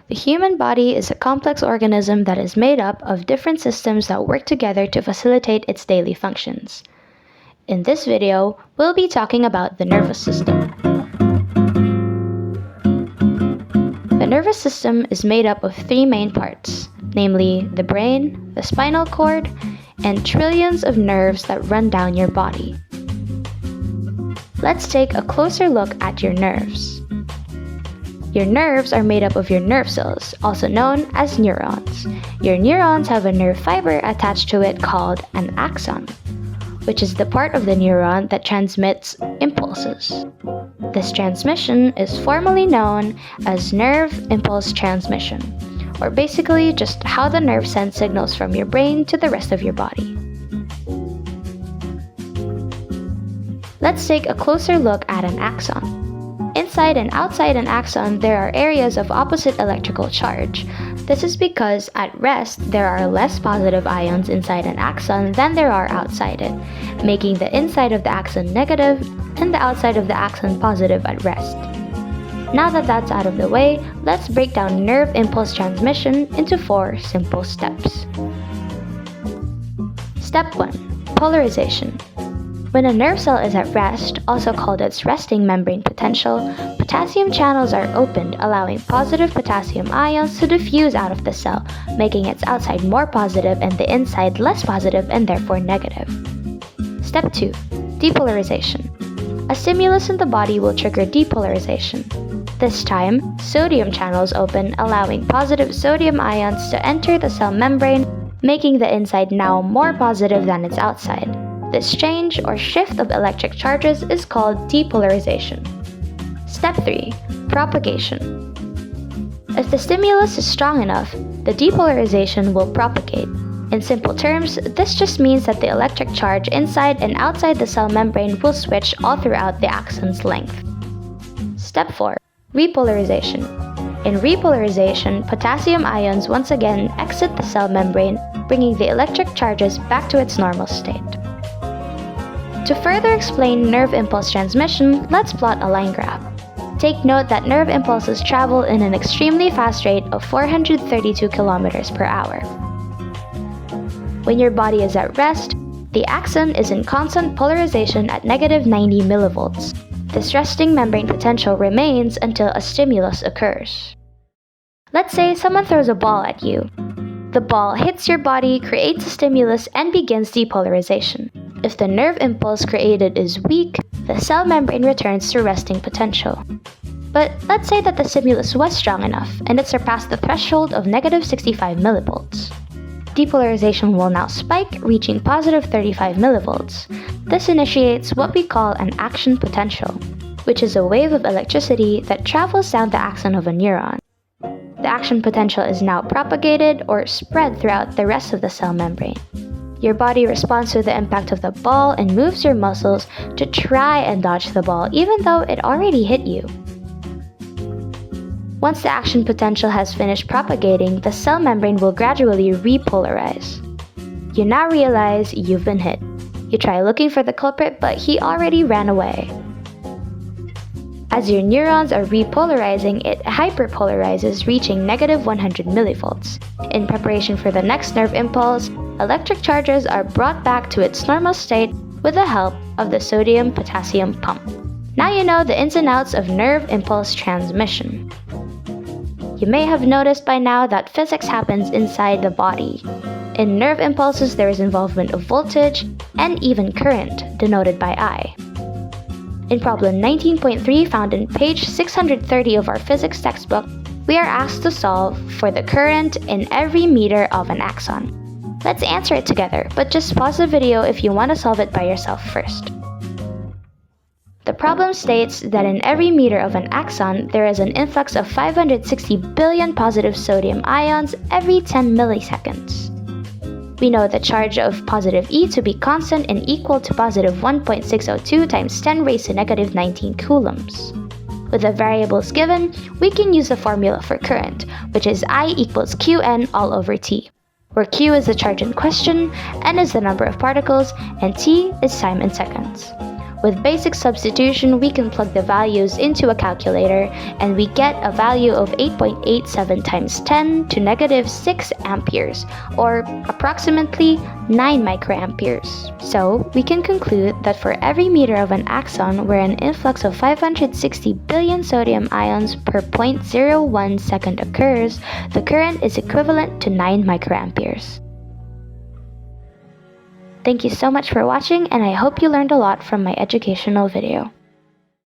The human body is a complex organism that is made up of different systems that work together to facilitate its daily functions. In this video, we'll be talking about the nervous system. The nervous system is made up of three main parts, namely the brain, the spinal cord, and trillions of nerves that run down your body. Let's take a closer look at your nerves. Your nerves are made up of your nerve cells, also known as neurons. Your neurons have a nerve fiber attached to it called an axon, which is the part of the neuron that transmits impulses. This transmission is formally known as nerve impulse transmission, or basically just how the nerve sends signals from your brain to the rest of your body. Let's take a closer look at an axon. Inside and outside an axon, there are areas of opposite electrical charge. This is because at rest, there are less positive ions inside an axon than there are outside it, making the inside of the axon negative and the outside of the axon positive at rest. Now that that's out of the way, let's break down nerve impulse transmission into 4 simple steps. Step 1. Polarization. When a nerve cell is at rest, also called its resting membrane potential, potassium channels are opened, allowing positive potassium ions to diffuse out of the cell, making its outside more positive and the inside less positive and therefore negative. Step 2. Depolarization. A stimulus in the body will trigger depolarization. This time, sodium channels open, allowing positive sodium ions to enter the cell membrane, making the inside now more positive than its outside. This change or shift of electric charges is called depolarization. Step 3. Propagation. If the stimulus is strong enough, the depolarization will propagate. In simple terms, this just means that the electric charge inside and outside the cell membrane will switch all throughout the axon's length. Step 4. Repolarization. In repolarization, potassium ions once again exit the cell membrane, bringing the electric charges back to its normal state. To further explain nerve impulse transmission, let's plot a line graph. Take note that nerve impulses travel in an extremely fast rate of 432 kilometers per hour. When your body is at rest, the axon is in constant polarization at negative 90 millivolts. This resting membrane potential remains until a stimulus occurs. Let's say someone throws a ball at you. The ball hits your body, creates a stimulus, and begins depolarization. If the nerve impulse created is weak, the cell membrane returns to resting potential. But let's say that the stimulus was strong enough and it surpassed the threshold of negative 65 millivolts. Depolarization will now spike, reaching positive 35 millivolts. This initiates what we call an action potential, which is a wave of electricity that travels down the axon of a neuron. The action potential is now propagated or spread throughout the rest of the cell membrane. Your body responds to the impact of the ball and moves your muscles to try and dodge the ball even though it already hit you. Once the action potential has finished propagating, the cell membrane will gradually repolarize. You now realize you've been hit. You try looking for the culprit, but he already ran away. As your neurons are repolarizing, it hyperpolarizes, reaching negative 100 millivolts. In preparation for the next nerve impulse, electric charges are brought back to its normal state with the help of the sodium-potassium pump. Now you know the ins and outs of nerve impulse transmission. You may have noticed by now that physics happens inside the body. In nerve impulses, there is involvement of voltage and even current, denoted by I. In problem 19.3 found in page 630 of our physics textbook, we are asked to solve for the current in every meter of an axon. Let's answer it together, but just pause the video if you want to solve it by yourself first. The problem states that in every meter of an axon, there is an influx of 560 billion positive sodium ions every 10 milliseconds. We know the charge of positive E to be constant and equal to positive 1.602 times 10 raised to negative 19 coulombs. With the variables given, we can use the formula for current, which is I equals Qn all over T, where Q is the charge in question, N is the number of particles, and T is time in seconds. With basic substitution, we can plug the values into a calculator and we get a value of 8.87 times 10 to negative 6 amperes, or approximately 9 microamperes. So, we can conclude that for every meter of an axon where an influx of 560 billion sodium ions per 0.01 second occurs, the current is equivalent to 9 microamperes. Thank you so much for watching, and I hope you learned a lot from my educational video.